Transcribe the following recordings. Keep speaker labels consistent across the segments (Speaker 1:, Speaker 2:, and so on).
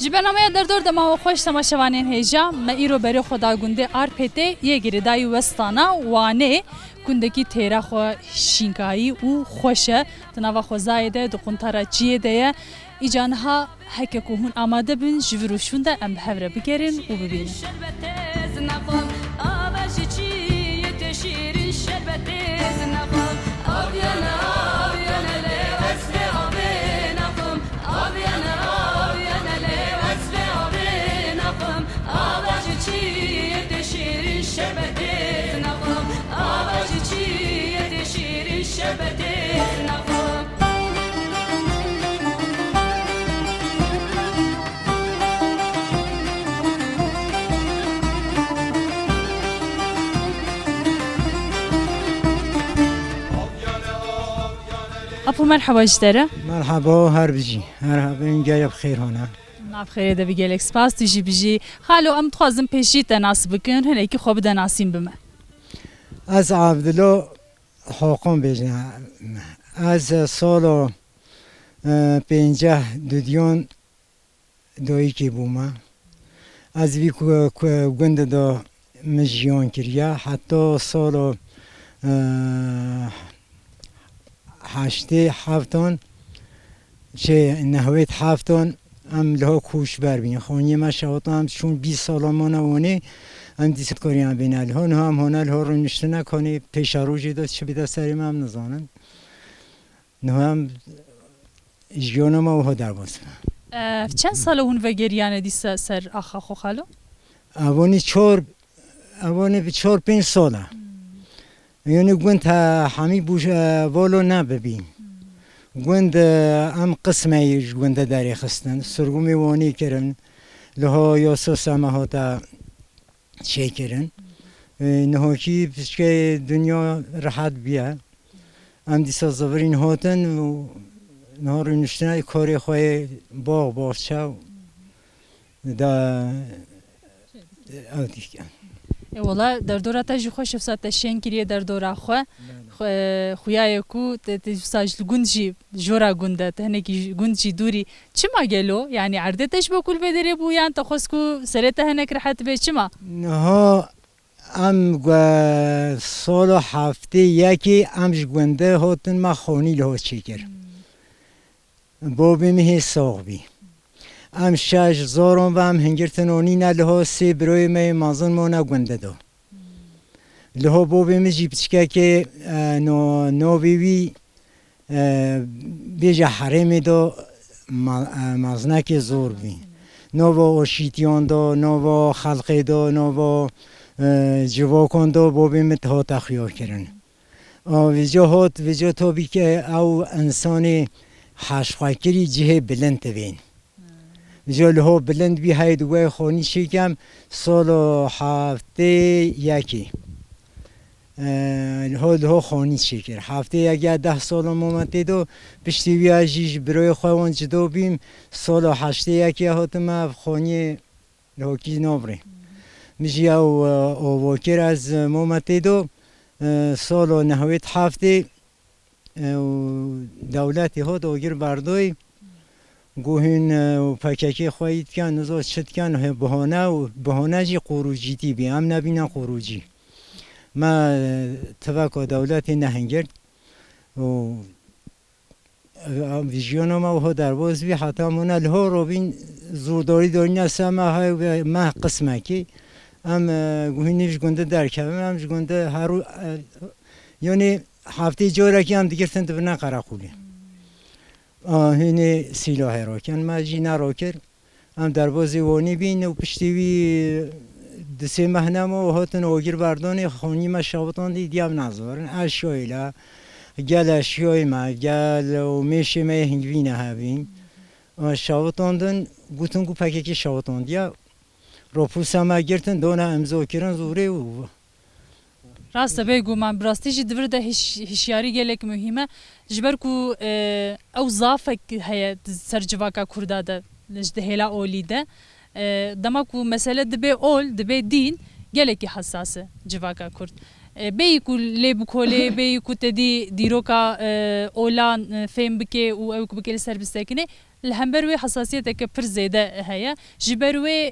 Speaker 1: برنامه در دور دما و خوش تماشاوانین هیجا ما ایرو بری خدا گنده آرپته یه گریدای وستانا وانه گندگی تیرا خو شینکایی و خوشه تناوا خو زایده دقنتارا چیه ده ایجانها هک کوهون آماده بین جوروشون ده ام هفره بگیرین و ببینین أبو مرحبا جدرة
Speaker 2: مرحبا هربجي مرحبا إن جاي بخير هنا
Speaker 1: بخير ده بيجي سباس تجي بيجي خالو أم تخازم بيشي تناس بكن هناك خوب دناسين بما
Speaker 2: از عبدالله حاکم بجنه از سال 50 دودیان دایی که بومه از وی گند دا مجیان کریا حتی سال 87 چه نهویت 7 ام لها کوش بر بین خونی ما شوطم چون 20 سال مانوانی ام دیست کاریم بینال هون هم هنال ها رو نشتن کنی پیش روزی داد چه بیدا سریم هم نزانم نه هم جیان ما و در باز
Speaker 1: چند سال اون وگریانه دیست سر آخا خو خالو
Speaker 2: اوانی 4-5 ساله یعنی گوند همی بوش والو نببین گوند ام قسمه گوند داری خستن سرگومی وانی کرن لها یاسو سمه تا چه کرن نهاکی که دنیا راحت بیا ام دیسا زورین هاتن و نهار نشتن کاری خواه باغ باغچه دا آدیکن
Speaker 1: والله در دوره تجی خوش افسات شین کریه در دوره خویای کو تجساج گندجی جورا گنده تهنکی گندجی دوری چما گلو یعنی عرضه تش بکل بدری بویان تخصکو سرته هنک راحت به چما
Speaker 2: نه ام سال هفته یکی امش گنده هاتن ما خونی له چیکر بابی می ساقبی ام 6000 و ام هنگرتنونی نه له سی بروی می مازن مونه گنده دو له بابی می جیبچکه که نو بیوی بیجا حرمی دو مازنک زور بی نو با اشیتیان دو نو با خلقی دو نو با جواکان دو بابی می تا تخیار کرن ویجا تا بی که او انسان حشقاکری جه بلند بین ویجا له بلند بی های دوی خونی شکم سال هفته یکی له خونی شکر هفته یکی 10 سال مومتی دو پشتی بی اجیش برای خوان جدو بیم سال 8 یکی هاتم خونی له کی نبره میشه او واکر از مومتی دو سال نهایت هفته دولتی ها دوگر بردای گوهن و پککی خواهید کن نزا چت کن بهانه جی قروجیتی بی هم نبینن قروجی ما توقع دولتی نهنگرد و ویژیون ما ها در باز بی حتی من الها رو بین زورداری داری نسا ما قسمه که ام گوهنیش گنده در کبم همش گنده هر یعنی هفته جوره که هم دیگر تند بنا قراقولی هینه سلاح را کن ما جینا را کرد هم در بازی وانی بین و پشتیوی دسته مهنم و هاتن اوگر بردانی خونی ما شابطان دیدیم نظارن اشیایلا گل اشیای ما گل و میشه ما هنگوینه هبین شابطان دن گوتن گو پکه که شابطان دیا روپوس هم گرتن دونه امضا کردن زوره و
Speaker 1: راست بگو من براستی جد ورده هشیاری گلک مهمه جبر کو او ضافك هي سرجواكا كرداده لجده هلا اوليده دماكو مساله دبي اول دبي دين گلکی حساسه جواکا کرد بیکو لیبکوله بیکو تدی دیروکا اولان فهم بکه و او بکه سر بستکنه لهمبر وی حساسیت که پر زیده هیا جبر وی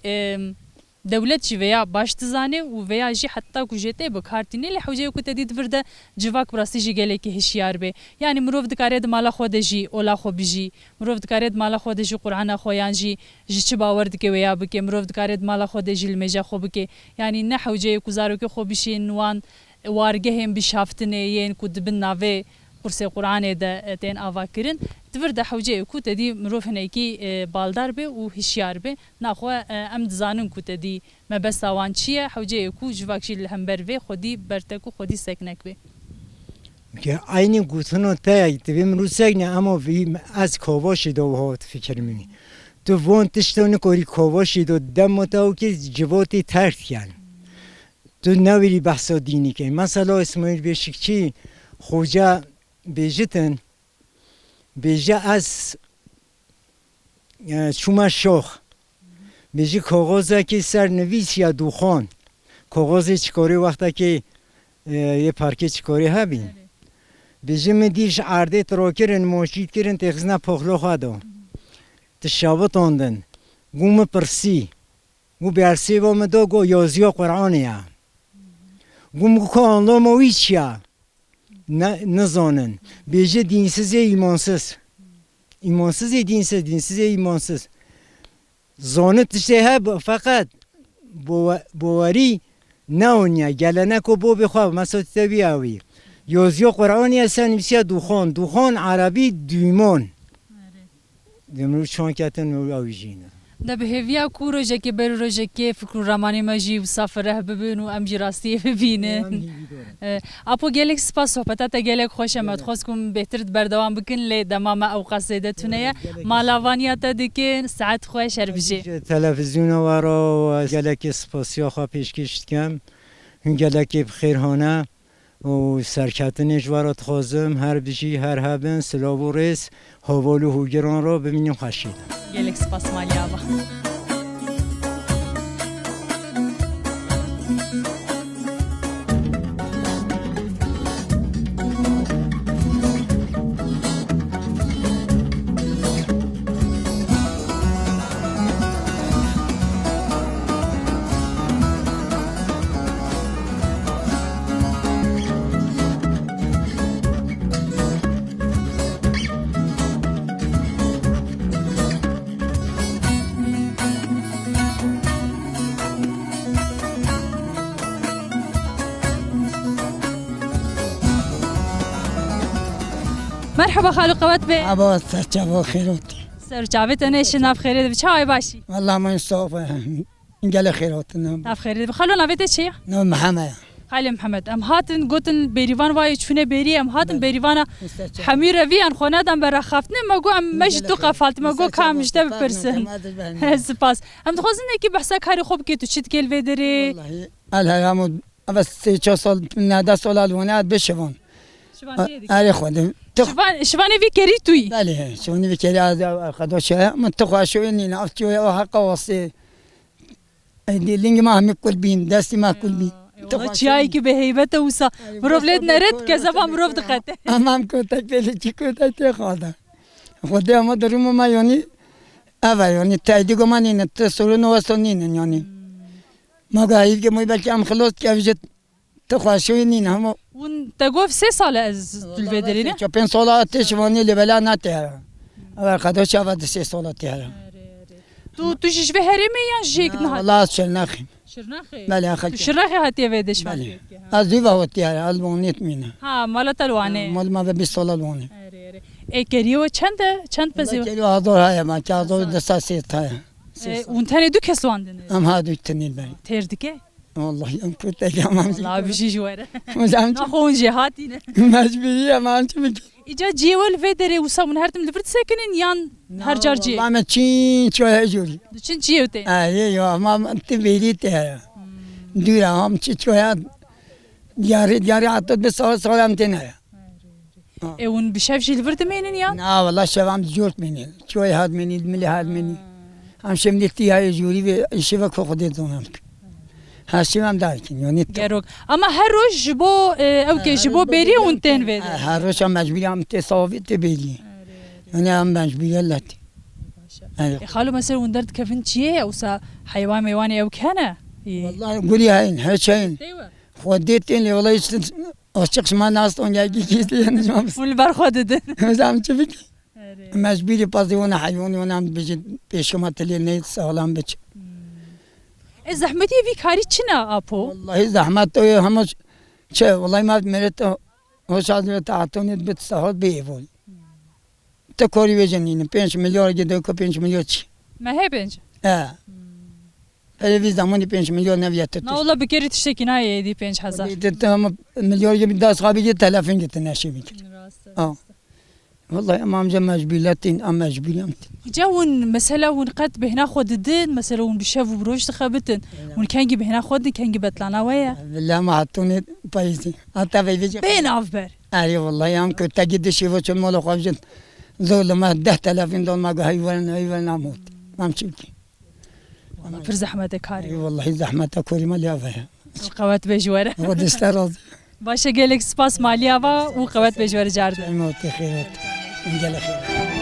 Speaker 1: دولت جی ویا باش تزانه و ویا جی حتی کجته بکارتینه لحوجه کو تدید ورده جواک براستی جی گله که هشیار به یعنی مروف دکارید مالا خود جی اولا خو بجی مروف دکارید مالا خود جی قرآن خویان جی چه باورد که ویا بکه مروف دکارید مالا خود جی المجا خو بکه یعنی نه حوجه کو زارو که خو بشی نوان وارگه هم بشافتنه ین کو دبن ناوه قرص قرآن ده تین آوا کرن دور ده حوجه کو تدی مروف هنیکی بالدار به و هشیار به نخوا ام دزانن کو تدی ما بس اوان چیه حوجه کو جواکشی لهمبر و خودی برتکو خودی سکنک به
Speaker 2: که aynı gutunu tayt ve rusegna ama vi az kovashi do hat fikir mi tu von tishton kori kovashi do demota ki jivoti tert yan tu naviri bahsa dini ke mesela İsmail Beşikçi hoca bejiten beje az شما شوخ بیجی کاغذی که سرنویس یا دوخان کاغذ چیکاری وقتا که یه پارکه چیکاری هبین بیجی مدیش عرده تراکرن ماشید کرن تخزنه پخلو خواهدو تشابت آندن گوم پرسی گو بیارسی وام دو گو یازیا قرآنیا گوم که آنلا مویچیا نزانن بیجی دینسیز ایمانسیز ایمانسیز دینسیز دینسیز ایمانسیز زانت تشته فقط باوری نونیا گلنه کو بو بخواب مسات بیاوی یازیا قرآنی هستن نویسیا دوخان عربی دویمان دمرو چون کتن نور آویجینه
Speaker 1: ده به هویا کو روزه که بر روزه که فکر رمانی ماجی و سفره ببین و امجی راستی ببینه اپو گلک سپاس صحبتات گلک خوش آمد خواست کم بهتر بردوام بکن لی دمام اوقات زیده تونه مالاوانیات دکن ساعت خوش ربجی
Speaker 2: تلویزیون وارا گلک سپاسیا خواه پیشکش کم هن گلک بخیرهانه و سرکتنش وارد خوازم هر بجی هر هبن سلاو و ریس حوالو هوگران را ببینیم خشید
Speaker 1: گلک سپاس مالیابا مرحبا خالو قوات به
Speaker 3: عباس سرچاوا خیراتی
Speaker 1: سرچاوت نش ناف خیرید چای باشی
Speaker 3: والله ما ينصافه انقل خيرات
Speaker 1: ناف خیرید خالو نویت چی
Speaker 3: نو محمد
Speaker 1: خاله محمد ام هاتن گوتن بریوان وای چونه بری ام هاتن بریوانا حمیر وی ان خونه دم بر خفتن مگو ام مش تو قفالت مگو کام جته بپرسن سپاس ام دخوزن کی بحثا کاری خوب کی تو چت گل ودری
Speaker 3: والله الهام بس 3 سال نه سال الوانات بشوان آره خودم
Speaker 1: شوانه وی کری توی
Speaker 3: بله شوانه وی کری از خداشه من تو خواشوینی نفتی و حق واسه دی لینگ ما هم کل بین دستی ما کل بین
Speaker 1: چیایی که به هیبت اوسا مروفلت نرد که زبا مروف دقته
Speaker 3: امام کوتک پیلی چی کوتک تی خواده خودی اما دروم ما یعنی اول یعنی تایدی گو من اینه تسولو نوستانینه یعنی ما گاهید که موی بلکه هم خلاص که وجد تو خواشوینی همو
Speaker 1: اون تگوف 3 سال از دلویدرینه؟
Speaker 3: 5 سال آتش وانی لیبلا نتیاره اول خدا شود 3 سال تیاره
Speaker 1: تو شش هرمی یا جیک نه؟
Speaker 3: والله شرناخیم
Speaker 1: شرناخی؟
Speaker 3: بله اخی
Speaker 1: شرناخی هاتی ویدش
Speaker 3: بله از دیو هاتی تیاره الوانیت مینه
Speaker 1: ها مال تلوانه
Speaker 3: مال ما به 20 سال الوانه
Speaker 1: ای کریو چند پزیو؟
Speaker 3: کریو هزار های ما که هزار دسته سیت های
Speaker 1: اون تنه دو کس واندنه؟
Speaker 3: هم ها دو تنیل بری
Speaker 1: تردکه؟
Speaker 3: والله ام کوتک هم
Speaker 1: والله بشی جواره
Speaker 3: مزام
Speaker 1: نخون جهاتینه
Speaker 3: مجبوریه ما هم چی میگی
Speaker 1: ایجا جیول ویدره و سامون هر تم لفرت سکنین یان هر جار جی
Speaker 3: والله ما چین چوی جوری
Speaker 1: چین جیوته
Speaker 3: آره یا ما تبیری ته دورا هم چی چوی دیاری حتی به سال هم تنه
Speaker 1: اون بشاف جی لفرت مینین یان
Speaker 3: نه والله شوام جورت منی چوی هاد منی ملی هاد منی هم شمدی تیای جوری و شبک خودت دونم هاشیم هم داریم یعنی
Speaker 1: گروگ اما هر روز جبو او که جبو بری اون تن وید
Speaker 3: هر روز هم مجبوری هم تساوی تبیلی یعنی هم مجبوری لطی أيوة.
Speaker 1: خالو مثلا وندرت كفن شيء أو سا حيوان ميواني أو كنا
Speaker 3: والله قولي هاين هيك هاين
Speaker 1: أيوة
Speaker 3: خوديتين لي والله أشتكش ما ناس تون جاي كيس لي أنا ما بس
Speaker 1: والبر خوددن
Speaker 3: زعم تبيك مجبوري بازي وانا حيواني وانا بيجي بيشكما تلي نيت سلام بيج
Speaker 1: زحمتي في كاري شنا أبو
Speaker 3: والله زحمت تو همش شيء والله ما مرت هو شاد تعطوني بتسهل بيفول تكوري وجنين 5 مليار جدا 5 مليار شيء
Speaker 1: ما هي بنج
Speaker 3: öyle bir zamanı 5 milyon ne fiyatı
Speaker 1: نا والله بكري تشتكي ناي دي 5000
Speaker 3: Tamam milyar gibi daha sahibi telefon gitti ne şey bilir. والله امام جمع جبيلاتين ام جبيلام
Speaker 1: جاون مثلا ون قد بهنا خوددن مثلا ون بشافو بروش تخبتن ون كان جي بهنا خودن كان جي بتلانا ويا
Speaker 3: بالله ما حطوني بايزي حتى بيجي
Speaker 1: بين افبر
Speaker 3: اي والله يوم كنت اجد شيء وشم مولو خرجت زول ما 10000 دول ما هيوان اموت ما مشيكي
Speaker 1: في زحمة كاري
Speaker 3: اي والله زحمه كوري ما ليافها
Speaker 1: القوات بجوارة
Speaker 3: ودستراز
Speaker 1: باشا قالك سباس ماليافا وقوات بجوارة جاردن
Speaker 3: الموت خيرات انجل خير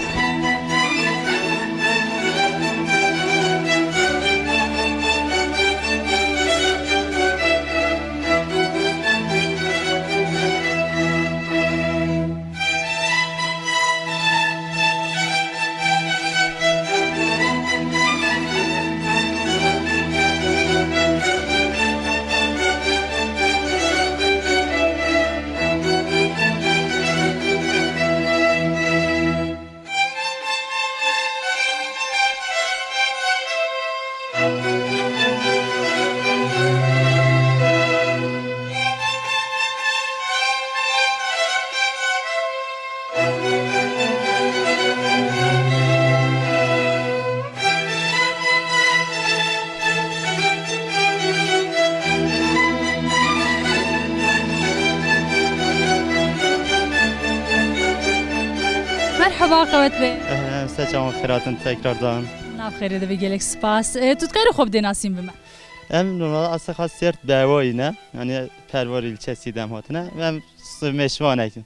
Speaker 1: مرحبا قوات بي
Speaker 4: سلام خیراتن تکرار
Speaker 1: ناف خير ده بيجيلك سباس تذكري خوب دي ناسين بما
Speaker 4: ام normal aslında خاصیت بیوایینه yani پرور ilçesiydim hatına ben meşvanekim.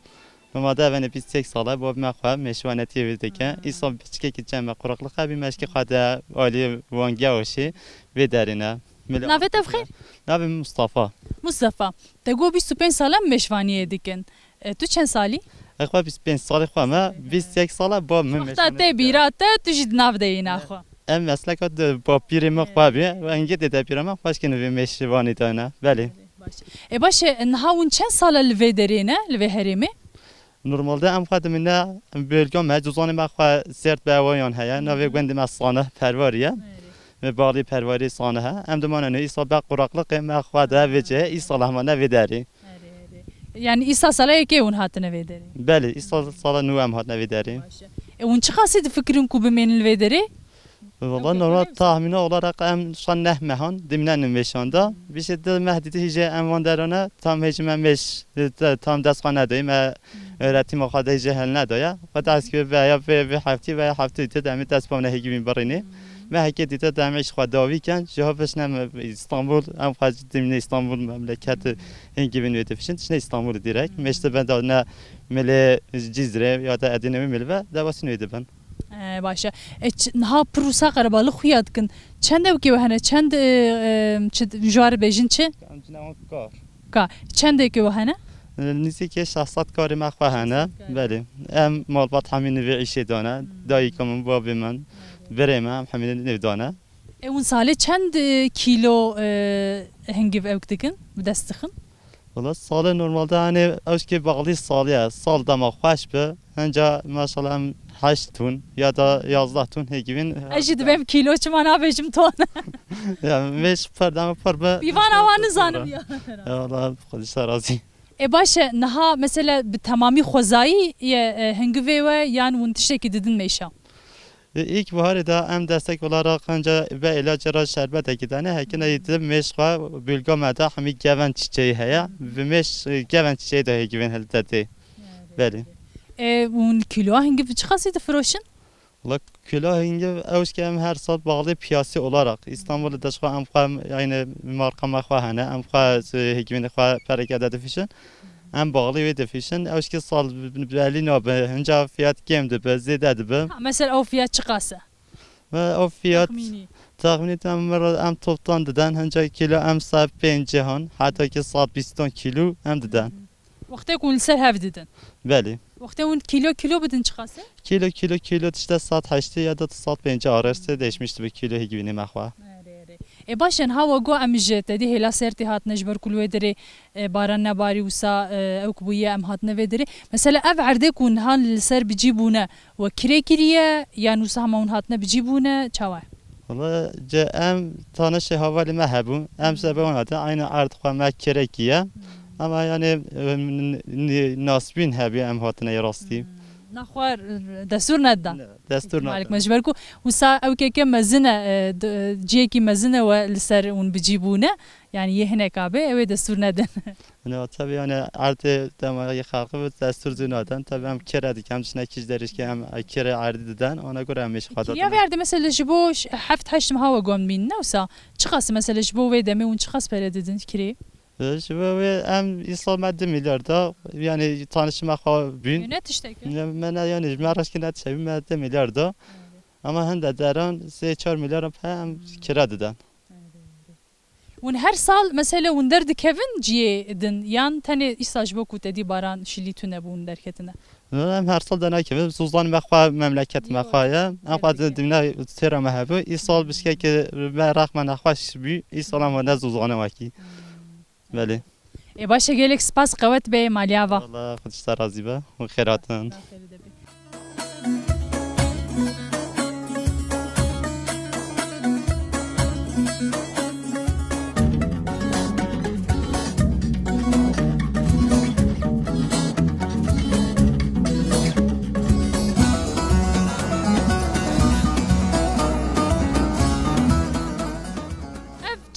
Speaker 4: Normalde ben 28 sala bu mekva meşvaneti verdike. İsa biçke gideceğim ve kuraklık bir meşki kada ali vange oşi ve derine.
Speaker 1: نافت بخير
Speaker 4: Nabi Mustafa.
Speaker 1: مصطفى تقول 25 سالة مشوانية ديكن تو چند سالي؟
Speaker 4: Ekva 25 salı ama 28 sala bu
Speaker 1: مختاته بيراته تجد ناف دينا أخو
Speaker 4: Em meslek adı bu pirimi kwabi ve engi de pirimi başka bir meşvani tane. Beli.
Speaker 1: باشه نهاون چند سالة لفي درينا لفي هرمي؟
Speaker 4: Normalde em xadimine bölgem mecuzani mekva sert bevayan heye. Navi gwendim az sanı pervariye. Ve bağlı pervari sanı he. Em dumanı İsa bak kuraklık mekva da vece İsa lahmana vederi.
Speaker 1: يعني إيسا سالة كي ون هاتنا في دري
Speaker 4: Beli İsa sala nuem hatna vederi.
Speaker 1: ون چه خاصي تفكرين كو بمين الفي دري؟
Speaker 4: Valla normal tahmini olarak em şan nehmehan dimlenim meşanda. Bir şey de mehdidi hice em vanderana tam hecmen meş tam destkhane deyim öğretim o kadar hice hel nedaya. Fakat ki veya bir hafta ite demet despamne hegibin barini. Ve heket ite demiş khadaviken cevapش nem İstanbul em fazla dimne İstanbul memleketi hegibin ötefişin işte İstanbul direkt. Meşte ben de ne mele Cizre ya da Edirne milve davasını ödedim.
Speaker 1: باشه نها پروسا قربال خویاد کن چند وکی وهنه چند جوار بیجن چه کا چند کی وهنه
Speaker 4: نزدیک 600 کاری مخفهانه بله ام مالبات همین وعیشه دانه دایی کمون بابی من بریم هم همین نودانه
Speaker 1: اون ساله چند کیلو هنگی اوکتکن بدستخن
Speaker 4: Valla salı normalde hani özki bağlı salıya sal dama xoş be önce maşallah 8 ton ya da yazda ton hegivin
Speaker 1: اجد بهم کیلو چمان آبجم تون
Speaker 4: ya meş pardon parba
Speaker 1: بیوان آوان زانم یا
Speaker 4: Allah خودش razı
Speaker 1: باشه نها مثلا بتمامی خوزایی هنگوی و یان ونتشکی دیدن میشم
Speaker 4: İlk baharda hem destek olarak önce ve ilacıra şerbet ekidene hekine yedim meşga bölgemede hemi geven çiçeği heye ve meş geven çiçeği de hegivin heldeti beli
Speaker 1: ون کیلو هنگی چه خاصی تفروشن
Speaker 4: Valla kilo hingi evşke hem her saat bağlı piyasi olarak İstanbul'da da şu an yani marka mekvahane hem hekimine hareket edifişin hem bağlı ve edifişin evşke sal belli ne be önce fiyat gemdi be zededi be
Speaker 1: مثلا او فيها چه قاسه
Speaker 4: ve o fiyat
Speaker 1: Tahmini.
Speaker 4: tahmini em toptan diden hence kilo em sahip 5 cihan hatta ki saat 20 kilo em diden.
Speaker 1: Vakti kun ser hev dedin.
Speaker 4: Beli.
Speaker 1: Vakti un kilo bidin çıkası.
Speaker 4: Kilo işte saat 8 ya da saat 5 arası değişmişti bir kilo higvini mekva.
Speaker 1: باشن هوا گو امجت دی هلا سرتی هات نجبر کل ودری باران نباری وسا او کبویه ام هات نودری مثلا اف عرده کن هان لسر بجيبونه وكري كريه يعني وسا همون هاتنا بجيبونه چاوا
Speaker 4: Valla em tanış havali mehbu em sebebun hatta aynı artık ama kerekiye ama yani nasbin hebi em hatına yarasti.
Speaker 1: نخوار دستور ندا
Speaker 4: Destur
Speaker 1: مالك مجبر كو وسا او كيكه مزنه جيكي مزنه ولسر ون بجيبونه يعني يهنا كابه او دستور ندن
Speaker 4: Ne tabii yani artı temaya halkı ve destur zinaten tabii hem kere dik hem çinekiz deriz ki hem kere ardiden ona göre hem iş kadar.
Speaker 1: يا verdi mesela jibo haft haştım hava gon minne وسا çıkası mesela jibo ve demi un çıkas pere dedin kiri
Speaker 4: Ve hem İslam madde milyarda yani tanışmak bin.
Speaker 1: yönet işte ki
Speaker 4: Ben yani merak ki net şey madde milyarda ama hem de deran 4 milyar hem kira deden.
Speaker 1: ون her sal mesela un derdi Kevin ciye edin yan tane isaj boku dedi baran şilitune bu un derketine
Speaker 4: Hem her sal dana ki Suzan mekva memleket mekvaya ama dimne tera mehbu İsal biske ki merak menakvaş bi İsal ama ne Suzan'a vaki. Beli.
Speaker 1: başa gelek spas qavet be malyava
Speaker 4: Allah kudüs'te razı be. O khairatın.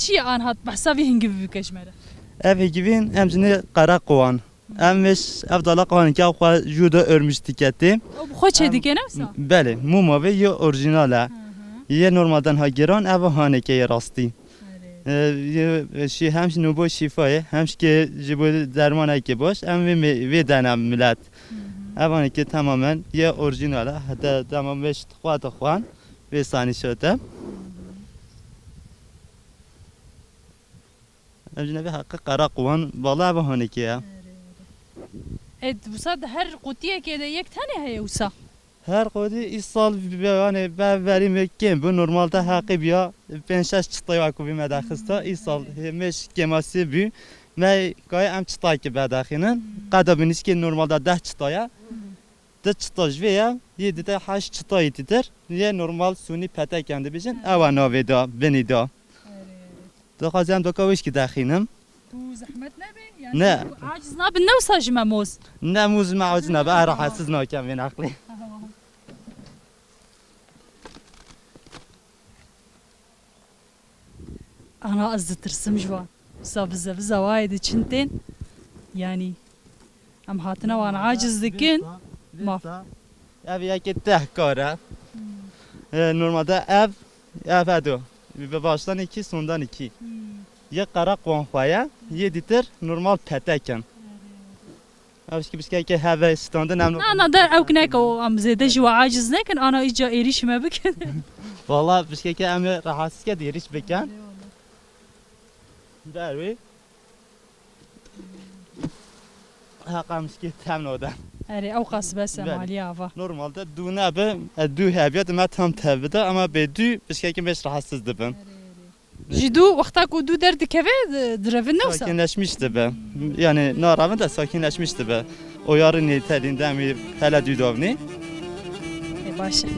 Speaker 1: چی آن هات بحسابی هنگی بکشمره
Speaker 4: Ev gibin emzini kara kovan. Emmiş ev dala kovan ki akwa juda örmüş tiketi.
Speaker 1: او بخو چه دیگه نفسا
Speaker 4: Beli muma ve ye orijinale. Ye normalden hagiran ev haneke rasti. Hemş nubo şifayı hemş ki jibo derman ki boş em ve denem millet. Ev haneke tamamen ye orijinale hatta tamam beş tıkvan ve sani şöte. Emzine bir hakkı kara kovan bala ev haneke ya.
Speaker 1: وساد هر قوتیه که ده یک تنه هی وسا
Speaker 4: Her kodu isal yani ben verim kim bu normalde hakkı ya 5-6 çıtay akıbı medaxista isal hemiş gemasi bu ve gay am çıtay ki bedaxinin qadabiniz ki normalde 10 çıtaya 10 çıtaj veya 7 de 8 çıtay itidir niye normal suni petek kendi bizim evana veda benida da kazam da kaviş ki daxinim
Speaker 1: تو زحمت نبی
Speaker 4: نه.
Speaker 1: عاجز نبی نوسا جماموز
Speaker 4: نموز معوزنا بقى راحتسنا كم من عقلي
Speaker 1: انا قصدي ترسم جوان وسا بزاف زوايد چنتين يعني ام هاتنا وانا عاجز دكين ماف
Speaker 4: Ev yeki tehkara. Normalde ev edo. Ve baştan 2 sondan 2. Ya kara konfaya, ya ditir normal peteken. Avşki biskay ki have standın emno.
Speaker 1: انا در او كناك ام زيده جوا عاجز لكن انا اجا ايريش ما بك
Speaker 4: Vallahi biskay ki emno rahatsız ki diriş beken. Dervi. Hakamız ki temnoda.
Speaker 1: اري او قاس بس
Speaker 4: بله.
Speaker 1: ماليافا
Speaker 4: Normalde dune be du hebiyat ma tam tevde ama be du biskay ki beş rahatsızdı ben.
Speaker 1: جدو وقتا کو دو درد كفي درفن نوسا
Speaker 4: Sakinleşmişti be. Yani naravın da sakinleşmişti be. O yarın niteliğinde mi hele düdavni.
Speaker 1: باشا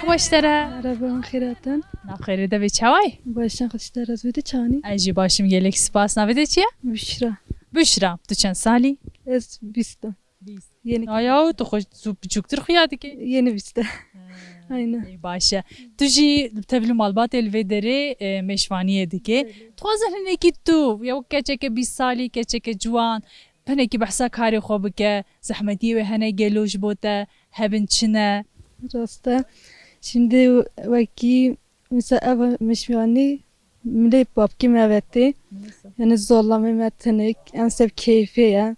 Speaker 1: مرحبا اشترى
Speaker 5: مرحبا خيراتن
Speaker 1: ناخير ده بچاوي
Speaker 5: باشن خشتر از ویده چانی
Speaker 1: اجي باشم يلك سپاس ناويده چيا
Speaker 5: بشرا
Speaker 1: بشرا تو چند سالي
Speaker 5: از بیستم Yeni
Speaker 1: Ayağı tu hoş zu küçüktür xiyadi ki.
Speaker 5: yeni işte. Aynen.
Speaker 1: Ey başa. Tu jî tevlû malbat elvê derê mêşvaniyê dike. Dixwazin hinekî tu ya keçeke 20 salî keçeke ciwan hinekî behsa karê xwe bike zehmetiyê wê hene gelo ji bo te hebin çi ne?
Speaker 5: Rasta. Şimdi vaki mesela ev meşvani milli babki meveti. Yani zorlama metenek. En sev keyfi ya.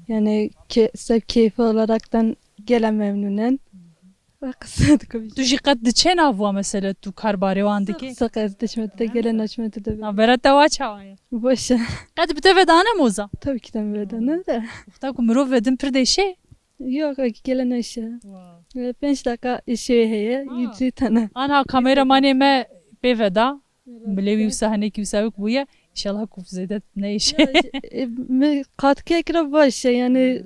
Speaker 5: Yani sev keyfi olaraktan gelen memnunen. Ve kısadı kobi.
Speaker 1: Tu jî qet diçe navwa mesela tu kar barê wan dike?
Speaker 5: Sakız deşmedi de gelen açmadı da.
Speaker 1: Navbera te wa çawa ye.
Speaker 5: Boşa.
Speaker 1: Qet bi te ve dane moza.
Speaker 5: Tabii ki de böyle de.
Speaker 1: Uxta ku mirov vedin pir deşe.
Speaker 5: Yok gelen aşağı. 5 dakika işe heye. Yüzü tane.
Speaker 1: Ana kameramanê me pê veda. Bilêwî wisa hinekî wisa wek bûye. İnşallah ku zêde ne işe.
Speaker 5: Katkı ekra başa yani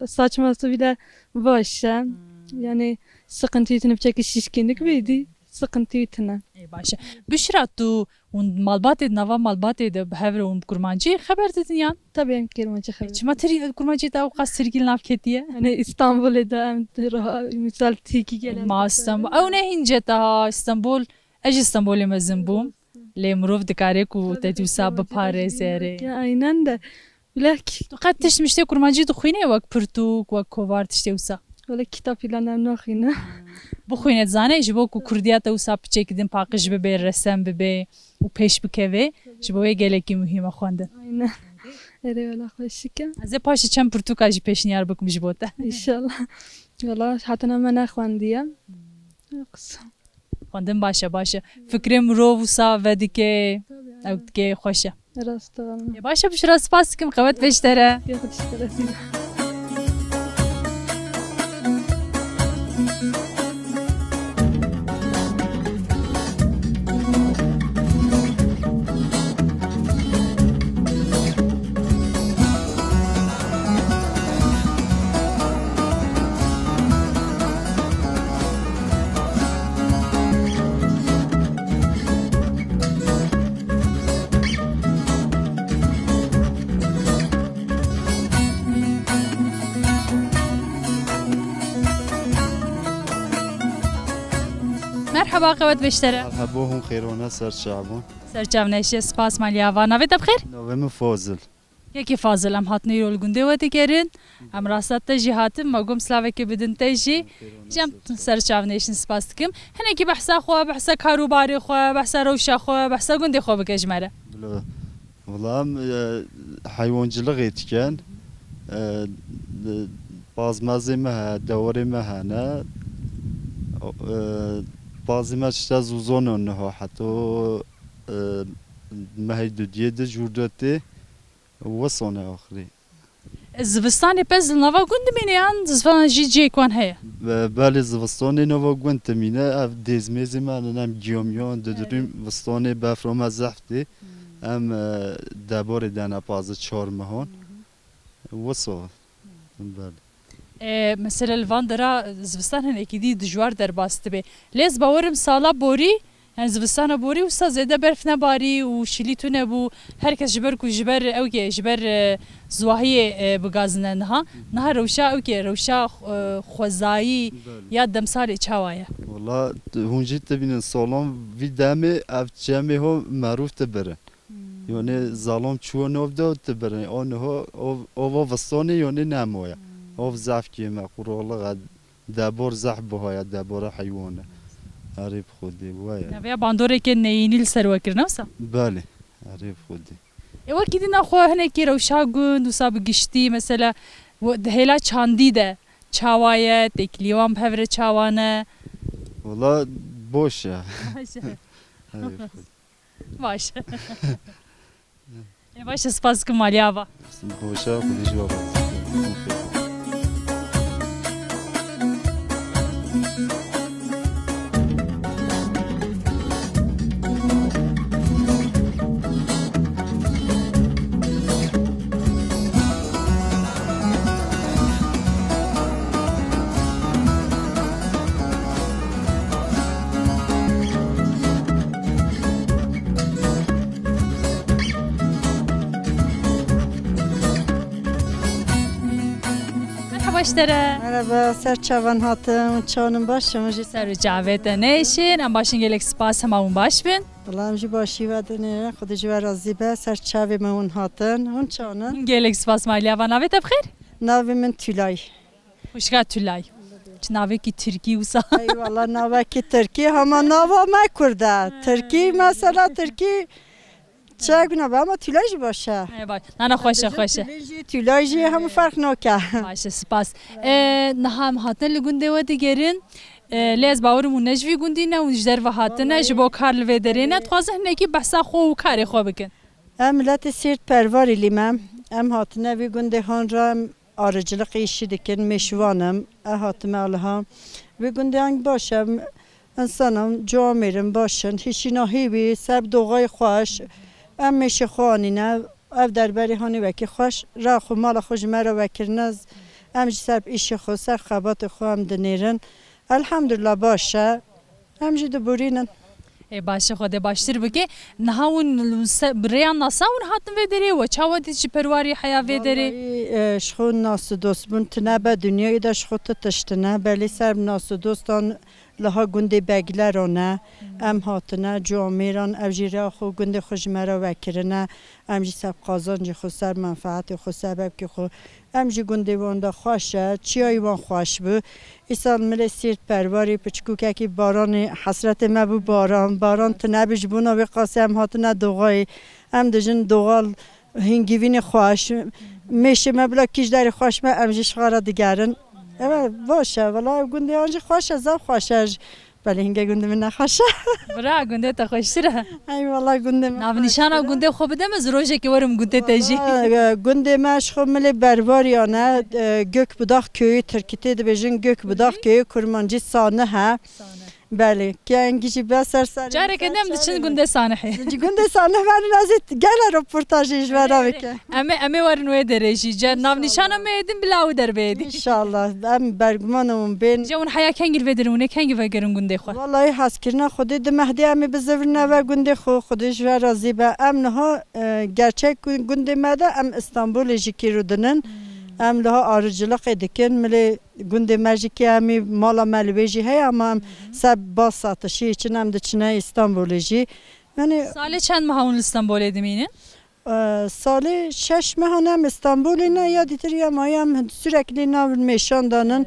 Speaker 5: saçması bile başa. Yani sıkıntı yitinip çeki şişkinlik miydi? Sıkıntı yitine.
Speaker 1: Ey başa. Büşra tu un malbatê nava malbatê de bi hev re un kurmancî xeber didin yan?
Speaker 5: Tabii em kirmacı haber.
Speaker 1: Çima tirî kurmancî te ew qas sirgîl nav ketiye?
Speaker 5: Yani İstanbul'da em misal tiki gelen.
Speaker 1: Ma İstanbul. Ew ne hince ta İstanbul. Ez İstanbulê mezin bûm. Lê mirov dikare ku te wisa biparêze re.
Speaker 5: Aynen de. Bilek
Speaker 1: Tu qet tişt miştê kurmancî dixwînî wek pirtûk wek kovar tiştê wisa?
Speaker 5: öyle kitap ilan em naxine.
Speaker 1: Bixwîne zanê ji bo ku Kurdiya te wisa piçekidin paqij bibe resem bibe û pêş bikeve ji bo wê gelekî mühîm e xwendin.
Speaker 5: Aynen. Ere öyle hoşike.
Speaker 1: Ez ê paşê çem pirtûka jî pêşniyar bikim ji bo te.
Speaker 5: İnşallah. Valla hatta hemen naxwendiyem. Kısa.
Speaker 1: Xwendin baş e. Fikrê mirov wisa vedike ew dike xweş e.
Speaker 5: Rasta valla.
Speaker 1: Baş e bişra spas dikim qewet pêştere.
Speaker 5: Bir teşekkür ederim.
Speaker 1: Merhaba qewet pêştere.
Speaker 4: مرحبا هم خيرونا سر شعبون
Speaker 1: Serçavneşe spas maliyava. Navê te bixêr?
Speaker 4: نوام فاضل
Speaker 1: Yekî fazil em hatine îro li gundê we digerin. Em rastat te jî hatin me gom slavekê bidin te jî. Jem serçavnêşin spas dikim. Hinekî behsa xwe, behsa karûbarê xwe, behsa rewşa xwe, behsa gundê xwe bike ji me re.
Speaker 4: والله حيوانجılık etken bazı me دوري me hene bazı me işte zuzon onu hatta mehdu diye de jurdati وصلنا آخری
Speaker 1: Zivistanê pez li nava gund dimîne yan zivan jî cêkwan heye.
Speaker 4: بله زوستانی نو گوند تمینه اف دیزمیزی من هم گیومیان دادریم وستانی بفرام از زفتی هم دبار دنه پازه 4 مهان وصل بله
Speaker 1: Mesela li van dera zivistan hinekî dî dijwar derbas dibe. Lêz bawerim sala borî yani zivistana borî wisa zêde berf nebarî û şilî tune bû herkes ji ber ku ji ber ew ji ber zwahiyê bigazine niha niha rewşa ew rewşa xwezayî ya demsalê çawa ye.
Speaker 4: والله هونجی تبینن سالان وی دمی اف جمعی ها معروف تبرن یعنی ظالم چون نو دو تبرن آنها او وستانی یعنی نمایا او زعف کیمه قراله قد دبار زح بهای دبار حیوانه عریب خودی وای
Speaker 1: Ya bandoreke neyînî li ser wekir newsa.
Speaker 4: بله عریب خودی
Speaker 1: Ew kîdî naxwe hinekî rewşa gund wisa bigiştî mesela hêla çandî de çawa ye teklî wan hevre çawan e.
Speaker 4: والله باش عریب خودی
Speaker 1: Baş. Baş spas dikim maliyava.
Speaker 4: باشه خودی جواب
Speaker 1: داره
Speaker 6: Merhaba, Serçavan hatım, çanım başım.
Speaker 1: سر جاوید نیشین ام باشین گلک سپاس همون باش بین
Speaker 6: Allah'ım ji başi ve dönere, kudu ve razı be, serçavi me un hatın, un çanın.
Speaker 1: گلک سپاس مالیا و نویت بخیر
Speaker 6: Navi min Tülay.
Speaker 1: خوشگاه تولای چه نوی کی ترکی وسا
Speaker 6: Eyvallah, navaki Türkiye, ama nava me kurda. Türkiye mesela, Türkiye çek nava ama Tülay ji başa.
Speaker 1: باش نه خوشه خوشه
Speaker 6: Tülay ji hem fark noka.
Speaker 1: باشه سپاس نهم هاتن لگونده و دیگرین لیز باورمون نجوی گوندی نه و جدر و هاتنه جبو کار لوی درینه توازه نکی بحثا خو و کاری خو بکن
Speaker 6: Em milleti sirt pervar ilimem. Em hatine vi gunde hanra em arıcılık işi dikin meşvanım. Hatime Allah'ım. Vi gunde hang başım. İnsanım, camirim başın. Hişi nahibi, seb doğay xoş. Em meşi xanine. Ev derberi hani veki xoş. Ra xu mala xu jmera vekirnez. Em ji serb işi xu, ser xabat xu em dinirin. Elhamdülillah başa. Em ji diburinin.
Speaker 1: باشه خود باشتر بگه نه اون بریان ناسا اون هاتن و دری و چاوا دی چی پرواری حیا و دری
Speaker 6: شخو ناس دوست بون تنه به دنیای دا شخو تشتنه بلی سر ناس دوستان لها گنده بگلرانه ام هاتنه جامیران او جیره خو گنده خوشمرا وکرنه ام جی سب قازان جی خو سر منفعت خو سبب که خو ام جی گنده وانده خوشه چی وان خوش بو ایسان ملی سیرت پرواری پچکو که که باران حسرت ما بو باران تنه بج بونا بی قاسی ام هاتنه دوغای ام دجن دوغال هنگیوین خوش میشه مبلا کیش داری خوش ما ام جیش خارا دیگرن evet باشه ولی گنده آنجا خوشه زب خوشه ولی هنگه گنده من نخوشه
Speaker 1: برا گنده تا خوشتره
Speaker 6: ای والله گنده من
Speaker 1: ناو نشانا گنده خوب دم از روزی که ورم گنده تجی
Speaker 6: گنده مش خو ملی برواریانه گök budaq köyü Türkiye'de de bejin gök budaq köyü kurmancı sanı ha بله که انگیزی بسر سر
Speaker 1: جاره کدام دچن گنده سانحی
Speaker 6: گنده سانه ورن ازت گله رپورتاجش ورا بکه
Speaker 1: امی ورن و درشی جا ناو نشانا میدیم بلاو در بیدی
Speaker 6: انشالله ام برگمانم بین
Speaker 1: جا اون حیا کنگل بدرونه کنگل وگرن گنده خو
Speaker 6: والله حس کرنا خودی ده مهدی امی بزرنا و گنده خو خودش و راضی به ام نها gerçek گنده مده ام استانبول جیکی رودنن ام لها arıcılık edikin mili günde meciki emi mala melbeji hey ama sab bas satışı için hem de Çin'e İstanbul'u yani
Speaker 1: سال چند ماه اون استانبول ediminin
Speaker 6: sali 6 mehanem İstanbul'una ya ditiriya mayam sürekli nav meşandanın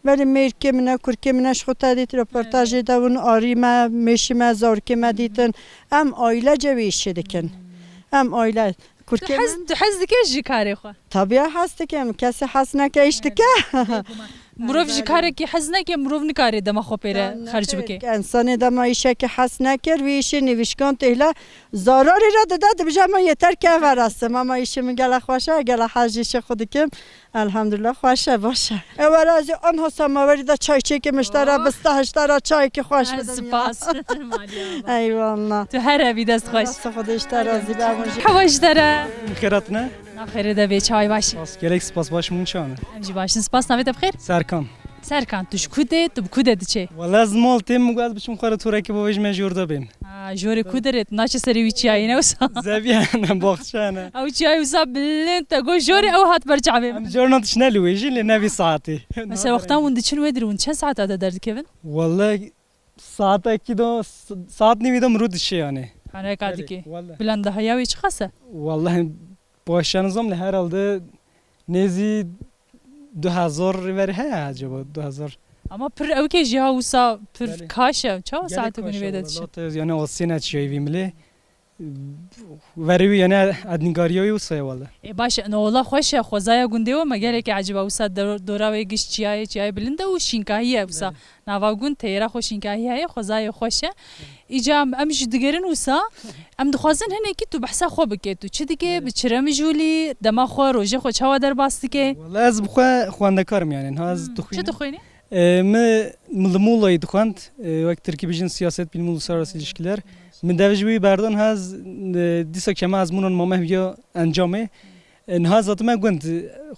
Speaker 6: veli merkemine kurkemine şuta dit röportaj edavun arima meşime zorkeme ditin em ailece bir işi dikin em aile
Speaker 1: تحز دکه جی کاری خو
Speaker 6: tabii hasta ki kesi hasna ki işte ki
Speaker 1: مروف جی کاری کی حز نکه مروف نکاری دم خو پیره خرج بکه
Speaker 6: انسان da ma işe ki hasna ker ve işi nivişkan tehla zararı da da bijama yeter ki verasım ama işimi gel xoşa gel hacı işe xudikim elhamdülillah xoşa başa evvelazi anha samaveri da çay çekmişler bistahşlara çay ki xoş
Speaker 1: سپاس
Speaker 6: eyvallah
Speaker 1: تو هر بی دست خوش
Speaker 6: خودش razı ben
Speaker 1: حواش داره
Speaker 7: خیراتنه
Speaker 1: نخیره ده به چای باشی
Speaker 7: باس گلک سپاس باش مونچانه
Speaker 1: امجی باشین سپاس نویت بخیر
Speaker 7: سرکان
Speaker 1: سرکان توش کوده تو کوده دی چه
Speaker 7: والله از مال تیم مقاد بچم خورا تورکی بویج مجورده بیم
Speaker 1: جوری کودرت ناچ سری وی چای نه وسا
Speaker 7: زبیان باخشانه
Speaker 1: او چای وسا بلند تا گو جوری او هات برچعبه
Speaker 7: ام جورناتش نلویجی لنبی ساعتی
Speaker 1: مثلا وقتا وند چن ودرون چند ساعت ادا درد کevin
Speaker 7: والله ساعت اکی دو ساعت نمیدم رود شی yani
Speaker 1: انا کادی کی
Speaker 7: والله
Speaker 1: بلند هیاوی چه خاصه
Speaker 7: والله başlanızım ne herhalde nezi 2000 veri he acaba 2000
Speaker 1: ama per او کی جا وسا per
Speaker 7: بله.
Speaker 1: کاشه چه ساعت کنی بدت
Speaker 7: yani o sene çeyvimli veri yani adnigariyoyu say والله
Speaker 1: باش انا والله خوش خوزایا گونده و مگر که عجبه وسا دورا و گش چای بلنده و شینکاهیه وسا ناواگون تیرا خو شینکاهیه خوزایا خوشه ایجام امش دگرن وسا ام دخوازن هنه کی تو بحثا خو بکه تو چه دیگه بچرم جولی دما خو روزه خو چاوا در باست که
Speaker 7: والله از بخوا خواندکارم yani az
Speaker 1: چه تو خوینی
Speaker 7: Muğla'yı dıkant, vakit Türkiye siyaset bilimi uluslararası ilişkiler. من دوجوی بردن هز دیسا که ما از منون مهیا انجامه نهاز ما گوند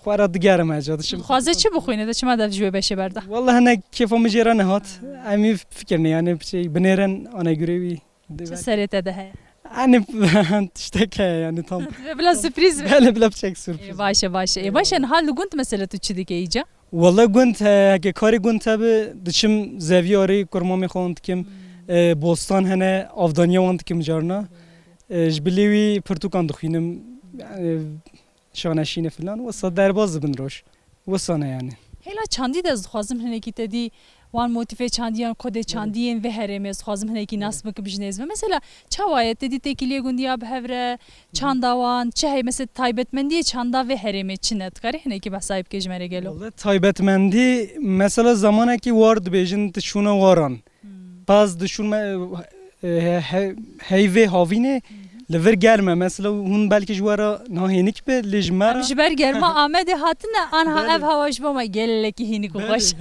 Speaker 7: خوارد دیگرم اجادشم
Speaker 1: خوازه چی بخوینه ده چه ما دوجوی بشه برده
Speaker 7: والله نه کیفم جیران هات امی فکر نه یعنی بچه بنرن آن گروی
Speaker 1: چه سریته ده
Speaker 7: yani işte ki yani tam
Speaker 1: بلا سپریز
Speaker 7: böyle bile çek sürpriz
Speaker 1: باشه باشه باشه حال گوند مثلا تو چی دیگه ایجا
Speaker 7: والله گوند اگه کاری گوند تبه دچم زویاری کرمامی خواند کم بوستان هنه آفدانیا واند کم جارنا جبلیوی پرتوکان دخینم شانشین فلان و صد درباز بن روش و سانه یعنی
Speaker 1: هلا چندی دست خوازم هنگی تدی وان موتیف چندیان کد چندین و هرم از خوازم هنگی نسب که بجنیز و مثلا چه وایت تدی تکیلی گندیا بهره چندوان چه مثلا تایبت مندی چندا و هرم چنت کاری هنگی بسایب که جمره گلو
Speaker 7: والله تایبت مندی مثلا زمانه که وارد بیجن تشونه واران باز دشون هیوی هاوینه لور گرمه مثلا اون بلکه جوارا ناهینیک به لجمرا
Speaker 1: جبر گرما آمد هاتنه آنها اف هواش با ما گل لکی هینی کو خوش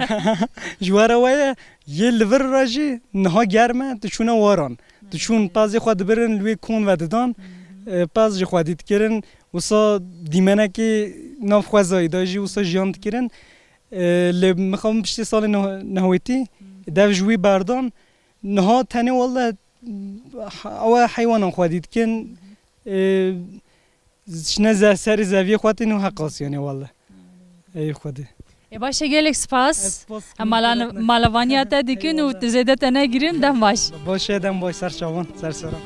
Speaker 7: جوارا وای یه لور راجی نه گرمه دشونه واران دشون باز خود برن لوی کون و ددان باز خودیت کرن وسا دیمنه که ناف خوازای داجی وسا جاند کرن ل میخوام پشت سال نهویتی دو جوی بردان نه تنه والله او حیوان خودید کن شنه سر زاویه خواهد نو حقاس یعنی والله ای خوده
Speaker 1: باشه گلک سپاس مالوانیات دیکن و زیده تنه گیریم دم باش
Speaker 7: باشه دم باش سر شوان سر سرم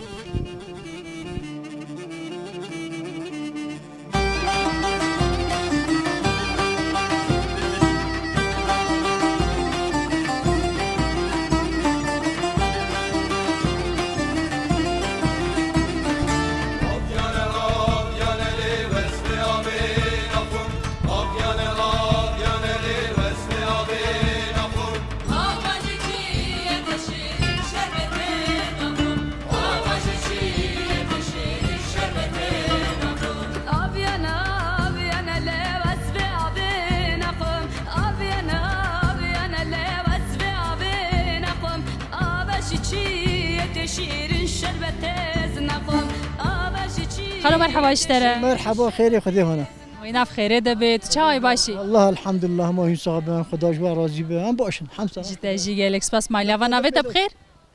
Speaker 1: خلو مرحبا اشترى
Speaker 8: مرحبا خير خدي هنا
Speaker 1: ويناف خير دبت چای باشی
Speaker 8: والله الحمد لله ما هي صاحب خدا جوا راضي به هم باشن حمزه
Speaker 1: جتاجي گلک سپاس مالیا و نویت بخیر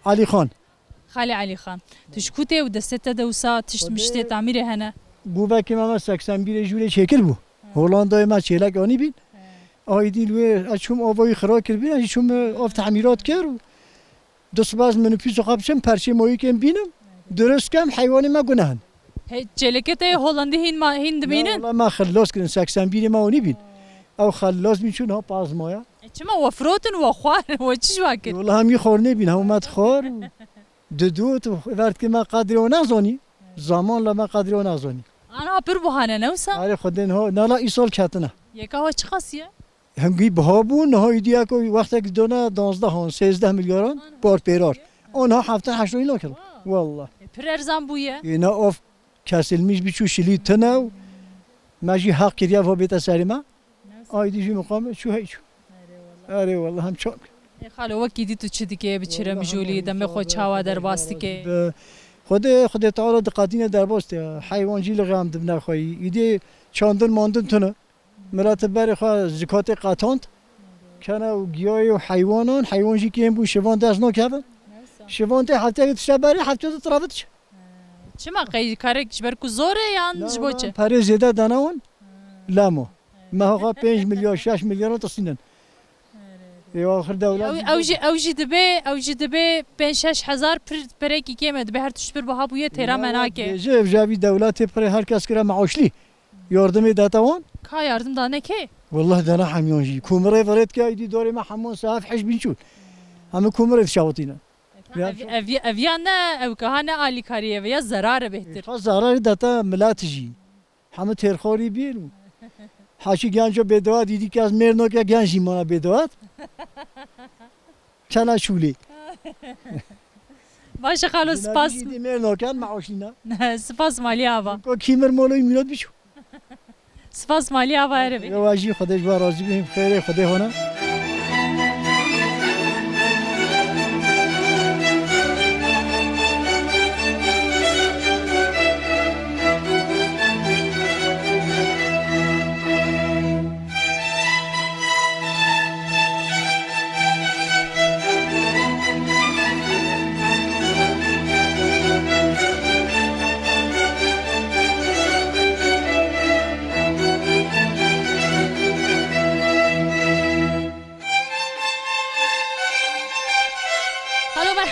Speaker 8: علي خان
Speaker 1: خالی علی خان تشکوته و دسته دوسا تشت مشته تعمیر هنه
Speaker 8: بو وکی ما 81 جوری شکل بو هولندا ما چلک آنی بین آیدی لوی اشوم آوای خراک بین اشوم آف تعمیرات کرد دست باز منو پیش قبشم پرچه مایی که بینم درست کم حیوانی ما گناهن
Speaker 1: چلکت هلندی هند بینن
Speaker 8: والله ما خلاص کردن 81 ما آنی بین او خلاص میشون ها پاز مایا
Speaker 1: چما وفروتن و خوار و چی واکر
Speaker 8: والله همی خور نبین هم اومد خور دو تو ورد که ما قدری و نزانی زمان لما قدری و نزانی
Speaker 1: انا پر بهانه نوسا
Speaker 8: آره خودن ها نالا ای سال کتنه
Speaker 1: یکا ها چه خاصیه
Speaker 8: همگی بها بون نهایی دیگه که وقتی که دونه 12 هان 13 میلیارد بار پیرار آنها 7-8 اینا کرد والله
Speaker 1: پر ارزان بویه
Speaker 8: اینا آف کسل میش بیچو شلی تنو ماجی حق کردیا و بیت سریما آیدی جو مقام شو هیچ آره والله هم چاک
Speaker 1: خالو وکی دی تو چه دیگه بچرم جولی دم خود چاوا در واسطه که
Speaker 8: خود تعالی دقاتینه در واسطه حیوان جیل غام دبنا خوی ایدی چاندن ماندن تنه مرات بر خو زکات قطاند کنه گیای و حیوانان حیوان جی که بو شوان داز نکردن شوان ته هفته شبری هفته ترابط
Speaker 1: چما قی کارک جبر کو زوره یان جبوچه
Speaker 8: پر زیاده دانون لامو ما هو 5 میلیارد 6 میلیارد تصینن یا آخر دولت
Speaker 1: اوجی دبه 5-6 هزار پر کی کمد به هر تشبر بها بویه تیرا مناکه
Speaker 8: جاوی دولت پر هر کس کرا معاشلی yardım داتوان
Speaker 1: کا yardım da ne ki
Speaker 8: والله دانا حميونجي كومري فريت كايدي دوري ما حمون ساف حج بنشول هم كومري شاوتينا
Speaker 1: اویان او کهانه عالی کاریه و یا ضرر بهتر
Speaker 8: خاص ضرر داتا ملاتجي هم ترخوري بيرو حاشي گنجو بدوات دیدی که از مرنو که گنجی مانا بدوات چلا شولی
Speaker 1: باشه خالو سپاس
Speaker 8: دیدی مرنو کن معاشینا
Speaker 1: سپاس مالی آبا
Speaker 8: که کیمر مولوی میلاد بیشو
Speaker 1: سپاس مالی آبا عربی
Speaker 8: واجی خودش با راضی بیم خیره خدا هونه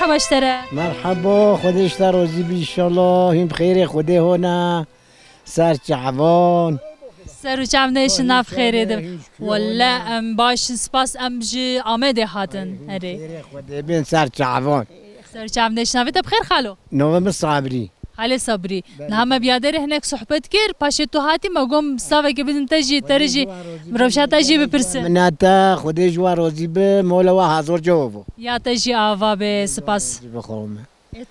Speaker 1: مرحبا اشتره
Speaker 9: مرحبا خودش در روزی بی انشالله هم بخیر خوده هونه سر چعوان
Speaker 1: سر و جمع نیش نف خیره ده والله ام باش سپاس ام جی آمده هاتن هره
Speaker 9: خیر خوده بین سر چعوان
Speaker 1: سر و جمع نیش نفه بخیر خالو
Speaker 9: نوم صابری
Speaker 1: خاله صبری نهم بیادر هنک صحبت کر پاش تو هاتی مگم ساوه که بدن تجی ترجی مروشا تجی بپرسه
Speaker 9: مناتا خودش و روزی به مولا و حضور جوابو
Speaker 1: یا تجی آوا به سپاس
Speaker 9: بخوام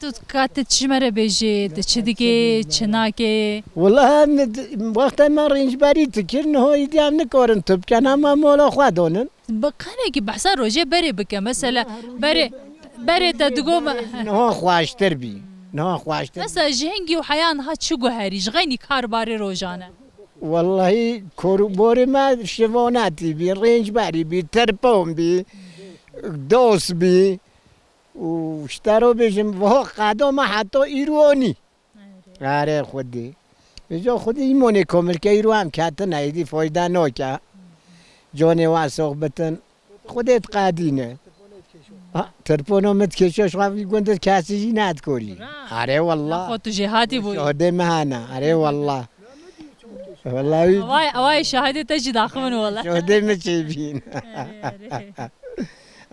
Speaker 1: تو کات چمره بیجی چه دیگه چناکه
Speaker 9: والله وقت ما رنج بری تکر نه ایدی هم نکارن تب کنم ما مولا خودانن
Speaker 1: بقنه که بحثا روژه بری بکه مثلا بری تا دگو
Speaker 9: نه خواشتر بی نه خواشتر
Speaker 1: مثلا جهنگی و حیان ها چو گوهریش غینی کار باری روزانه
Speaker 9: والله بور ما شواناتی بی رنج بری بی ترپم بی دوست بی و اشترو بشم و قدام حتی ایروانی آره خودی بجا خودی ایمونه کامل که ایرو هم کتا نیدی فایده ناکه جانه و صحبتن خودت قدینه ترپونومت کشوش خوابی گوندت کسی جی ند کری آره والله
Speaker 1: خود تو جهاتی بود
Speaker 9: شهده مهنه آره والله والله
Speaker 1: اوای شاهده تجی داخمن والله
Speaker 9: شهده مچی بین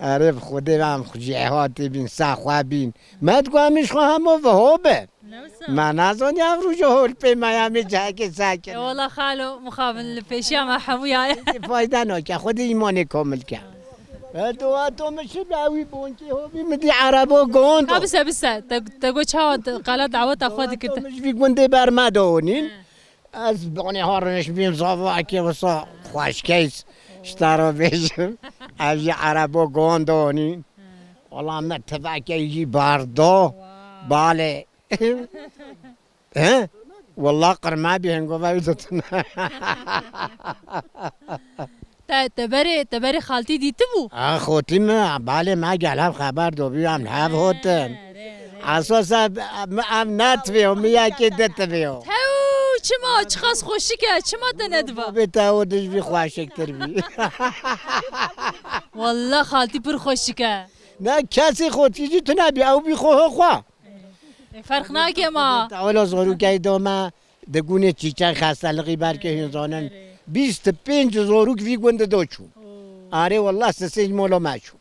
Speaker 9: آره خودم هم جهاتی بین سخوا بین مد گوهمش خواهم و وهابه من از آن هم رو جهول پی میامی جاکه ساکن
Speaker 1: والله خالو مخابن پیشی هم حمویای
Speaker 9: فایده ناکه خود ایمان کامل کرد تو مشي باوي بونكي هو بيمدي عربو قوند
Speaker 1: بس تقول شو قال دعوت اخواتك
Speaker 9: مش بيكون دي برمادونين از بوني هارنش بيم صافاكي وصا خوش كيس اشتروا بيشم اجي عربو قوندونين والله ما اتفاكي يجي باردو بالي ها والله قرما بيهنگو بايدتنا
Speaker 1: تبری خالتی دیده بو
Speaker 9: خوتی ما بله ما گلم خبر دو بیام نف هاتن اساس ام نتوی و میا که دتوی و
Speaker 1: چما چخاص خوشی که چما تندوا
Speaker 9: به تاودش بی خوشکتر بی
Speaker 1: والله خالتی پر خوشی که
Speaker 9: نه کسی خودی جی تو نبی او بی خواه
Speaker 1: فرق ناکه ما
Speaker 9: اولا زورو که دوما دگونه چیچن خستلقی برکه هنزانن 25 زوروک وی گنده دوچو آره والله سسیج مولا مچو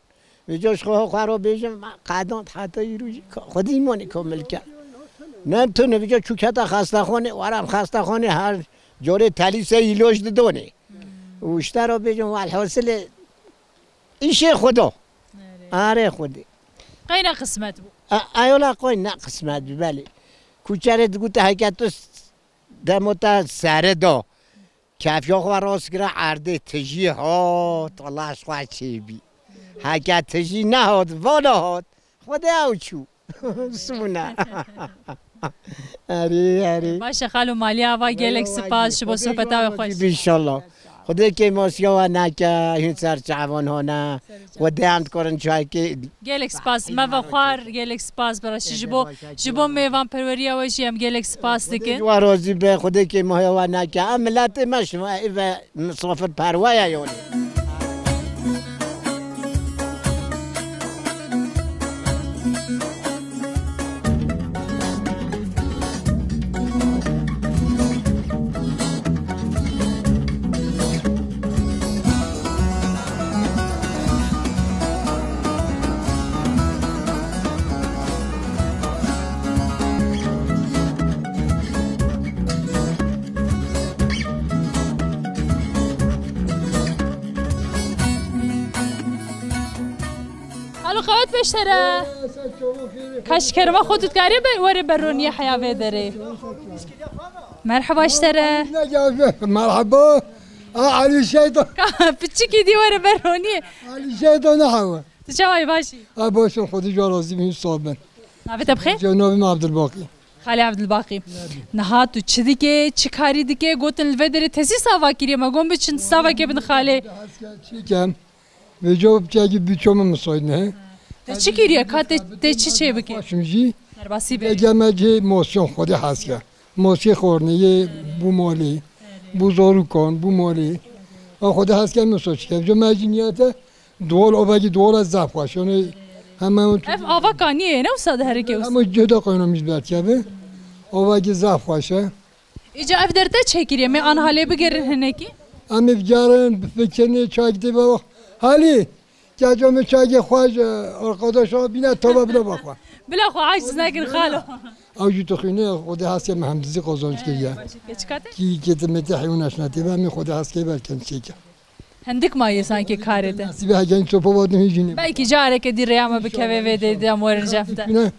Speaker 9: به جاش خواه رو بیشم قدان حتی ایروژی خود ایمانی کامل کرد نه تو نه بجا چوکتا خسته خانه ورم خسته خانه هر جوره تلیس ایلوش دونه وشتر رو بیشم والحاصل ایشه خدا آره خودی
Speaker 1: قینا قسمت بو
Speaker 9: ایولا قوی نه قسمت بی بله کوچره دگو تحکیتو دموتا سره دا کافیا خو راست گره عرضه تجی هات الله اشخوا چی بی هکه تجی نهاد والا هات خدا او چو سونه اری
Speaker 1: باشه خالو مالی آوا گلک سپاس شبا صحبت های خوش
Speaker 9: بیشالله خدا که ماسیا و نکه این سر چعوان ها نه خدا هم کرن چای که
Speaker 1: گلک سپاس ما و خوار گلک سپاس براش جبو میوان پروری آوشی هم گلک سپاس دیگه
Speaker 9: و راضی به خدا که ماهی و نکه عملت مشما و مسافر پروای یونی
Speaker 1: خوات بشتره کشکرما خودت کاری وری برونی حیاوه داره مرحبا اشتره
Speaker 10: مرحبا علي شيطان
Speaker 1: بتشكي دي ورا بروني
Speaker 10: علي شيطان حوا
Speaker 1: تشاوي باشي
Speaker 10: باش خودي جالازي من صابن
Speaker 1: نافت بخير
Speaker 10: جنابي عبد الباقي
Speaker 1: خالي عبد الباقي نهات تشديكي تشكاري ديكي قوتن الفدري تسي سافا كيري ما قوم بتشن سافا كي خالي
Speaker 10: كم بجواب تاجي بيچوم مساعدنه
Speaker 1: چی کیریه کات چی بکی
Speaker 10: شمجی
Speaker 1: درباسی به
Speaker 10: جمعی موسیقی خودی هست که موسیقی خورنه بو مالی بو زاروکان بو مالی خودی هست که مساعد که جمعی نیته دول آبادی دول از زفاش یعنی همه
Speaker 1: ev ava kaniye ne usad hereke us.
Speaker 10: همه جدا قانونیش برکبه آواگی زاف خوشه
Speaker 1: İca ev derde çekiriye me an hale bigerin heneki.
Speaker 10: امی بگرن بفکنی چای دی بابا حالی جاجم چای خوش arkadaş ها بینه تا ببره بخوا
Speaker 1: Bila xo aciz nekin xalo.
Speaker 10: اوجی تو خونه خود هست که محمدزی قازانش کیه
Speaker 1: Geçkate?
Speaker 10: کی که تمتی حیونش نتی و می خود هست که برکن چیکه
Speaker 1: Hendik maye sanki karede.
Speaker 10: نصیب هجین صبح وادن هیچینه
Speaker 1: Belki careke di reyama bi keve ve de de amorin jafte.
Speaker 10: نه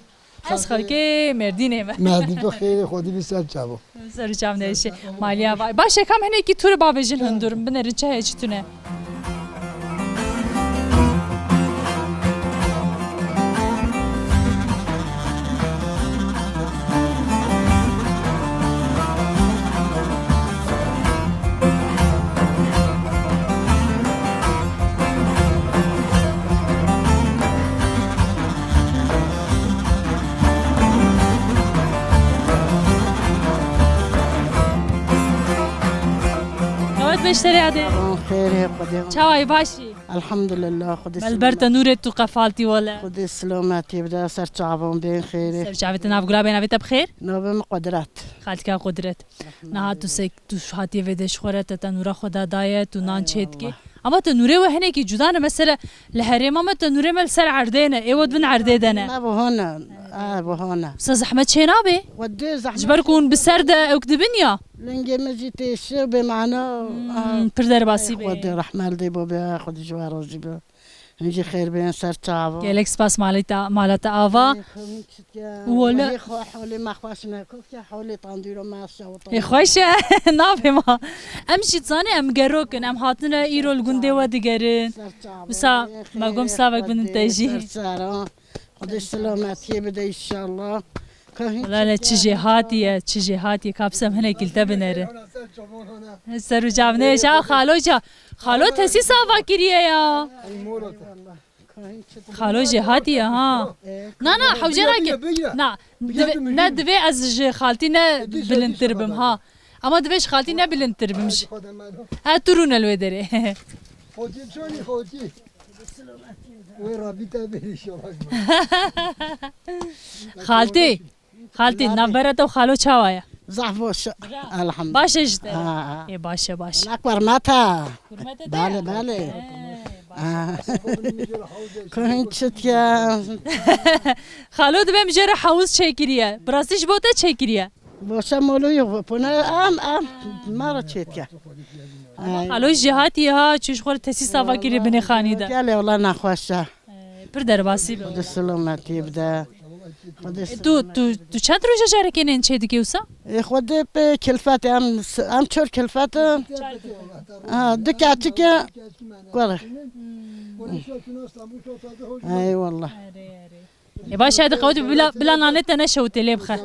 Speaker 1: Ez xalke merdine me.
Speaker 10: مردی تو خیلی خودی بی سر چابو
Speaker 1: Sarıcam ne işi. Maliye var. Başa kam heneki turu babejin hundurum. Binerin çay içtüne. Evet beşleri hadi.
Speaker 11: خير يا قدام
Speaker 1: Çay başı.
Speaker 11: الحمد لله خذ
Speaker 1: Melberta nuret tu kafalti wala.
Speaker 11: خذ السلامات يبدا سر تعبان بين خير
Speaker 1: Serçavete navgula ben avete bxir.
Speaker 11: نوبم قدرات
Speaker 1: Xaltka qudret. Naha tu sek tu hatiye ve de şxorata ta nura khoda dayet tu nan chetki. Ama ta nure ve heneki cudana mesela leherema ma ta nure mel ser ardena evod bin ardedana.
Speaker 11: ابو هنا ابو هنا
Speaker 1: Ustaz Ahmet Şenabi.
Speaker 11: ودي زحمه
Speaker 1: Jbarkun biserde ekdibin ya.
Speaker 11: لنجي مجيتي الشرب معنا
Speaker 1: Pirder basi
Speaker 11: ودي
Speaker 1: be.
Speaker 11: رحمه دي بوبا خذ جوار وجبه نجي خير بين سر تعبان
Speaker 1: Gelek spas malata ava. ولا.
Speaker 11: حولي ما خواشنا كوكا حولي طانديرو ما شاوط
Speaker 1: خوش نافما ام شيتزاني ام گروکن ام هاتنا ایرول گونده و دیگرن وسا مگم ساوک بن تجی
Speaker 11: خذ السلامات يبدا ان شاء الله
Speaker 1: ولا لا چجی هاتیه کابسم هنه کلتا بنره سرو جامنه شا خالو تسی ساوا کریه یا خالو جهاتیه ها نه حوجنا نه دوی از خالتی نه بلندتر بم ها اما دویش خالتی نه بلندتر بمش ها ترون الوی داره
Speaker 10: خودی چونی خودی وی رابطه بریش
Speaker 1: خالتی نبره تو خالو چاوایا
Speaker 11: زعفوش الحمد
Speaker 1: باشه جده باشه
Speaker 11: اكبر متى بالي بالي كنت يا
Speaker 1: خالو دبه مجره حوز چکریه براسیش بوده چکریه
Speaker 11: بوشا مولوی پونه ام مرا چیتیا
Speaker 1: خالو جهاتی ها چوش خور تسی ساوا گیری بنی خانیده
Speaker 11: قال والله نخوشه
Speaker 1: پر درباسی
Speaker 11: خد السلامات يبدا
Speaker 1: تو چند روزه جرکنین چه دیگه اوسا
Speaker 11: خود به کلفت ام چور کلفت دکاتیک قره ای والله
Speaker 1: باشه هذا قوت بلا نانت نشوت لي بخير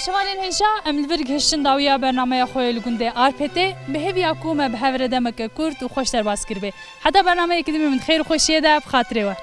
Speaker 1: شوالين هنشا ام الفرق هشتن داويا برنامه خويا لگونده آرپته به هویا کومه به هوره دمک کورت و خوش در باز کربه حتی برنامه کدیمی من خیر خوشیه ده بخاطره و